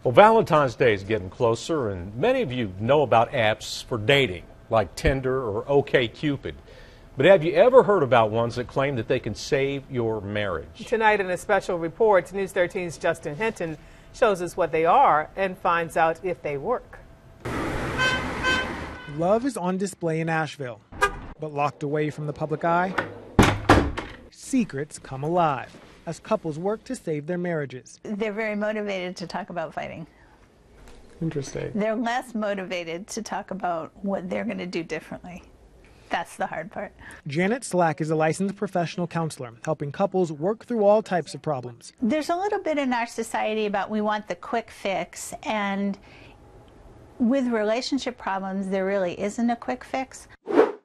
Well, Valentine's Day is getting closer, and many of you know about apps for dating, like Tinder or OkCupid. But have you ever heard about ones that claim that they can save your marriage? Tonight in a special report, News 13's Justin Hinton shows us what they are and finds out if they work. Love is on display in Asheville, but locked away from the public eye, secrets come alive as couples work to save their marriages. They're very motivated to talk about fighting. Interesting. They're less motivated to talk about what they're going to do differently. That's the hard part. Janet Slack is a licensed professional counselor, helping couples work through all types of problems. There's a little bit in our society about we want the quick fix, and with relationship problems, there really isn't a quick fix.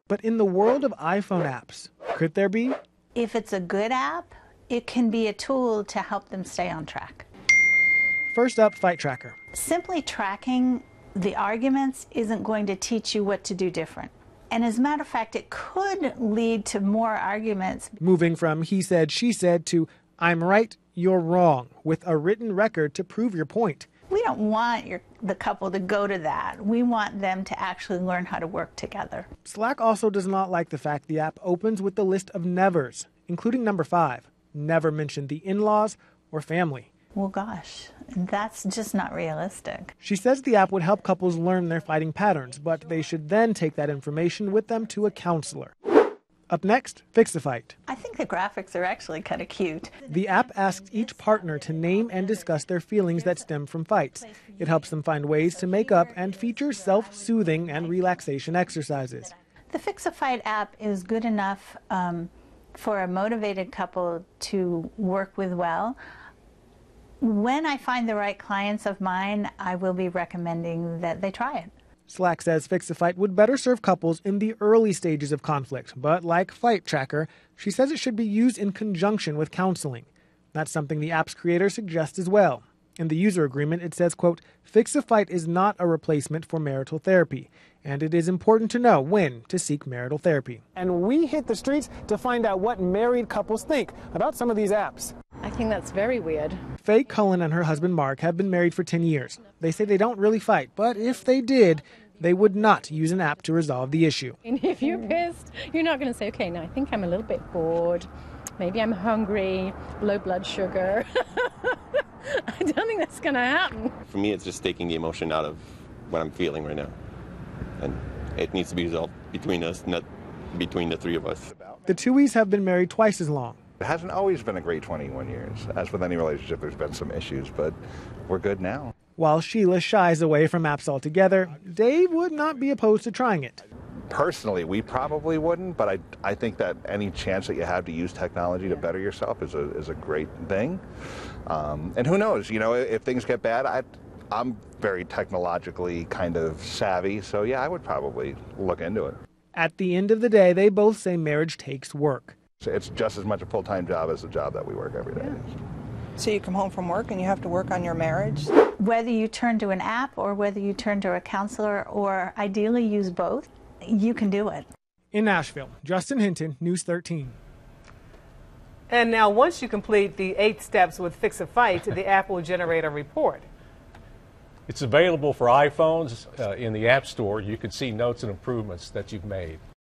But in the world of iPhone apps, could there be? If it's a good app, it can be a tool to help them stay on track. First up, Fight Tracker. Simply tracking the arguments isn't going to teach you what to do different. And as a matter of fact, it could lead to more arguments. Moving from he said, she said to I'm right, you're wrong, with a written record to prove your point. We don't want the couple to go to that. We want them to actually learn how to work together. Slack also does not like the fact the app opens with the list of nevers, including number 5. Never mention the in-laws or family. Well, gosh, that's just not realistic. She says the app would help couples learn their fighting patterns, but they should then take that information with them to a counselor. Up next, Fix-A-Fight. I think the graphics are actually kind of cute. The app asks each partner to name and discuss their feelings that stem from fights. It helps them find ways to make up and features self-soothing and relaxation exercises. The Fix-A-Fight app is good enough for a motivated couple to work with well. When I find the right clients of mine, I will be recommending that they try it. Slack says Fix-A-Fight would better serve couples in the early stages of conflict, but like Fight Tracker, she says it should be used in conjunction with counseling. That's something the app's creator suggests as well. In the user agreement, it says, quote, Fix-A-Fight is not a replacement for marital therapy, and it is important to know when to seek marital therapy. And we hit the streets to find out what married couples think about some of these apps. I think that's very weird. Faye Cullen and her husband Mark have been married for 10 years. They say they don't really fight, but if they did, they would not use an app to resolve the issue. And if you're pissed, you're not going to say, okay, now I think I'm a little bit bored. Maybe I'm hungry, low blood sugar. I don't think that's going to happen. For me, it's just taking the emotion out of what I'm feeling right now. And it needs to be resolved between us, not between the three of us. The Tooheys have been married twice as long. It hasn't always been a great 21 years. As with any relationship, there's been some issues, but we're good now. While Sheila shies away from apps altogether, Dave would not be opposed to trying it. Personally, we probably wouldn't, but I think that any chance that you have to use technology to better yourself is a great thing. And who knows, if things get bad, I'm very technologically kind of savvy, so yeah, I would probably look into it. At the end of the day, they both say marriage takes work. It's just as much a full-time job as the job that we work every day. So you come home from work and you have to work on your marriage? Whether you turn to an app or whether you turn to a counselor or ideally use both, you can do it. In Asheville, Justin Hinton, News 13. And now once you complete the 8 steps with Fix-A-Fight, the app will generate a report. It's available for iPhones in the App Store. You can see notes and improvements that you've made.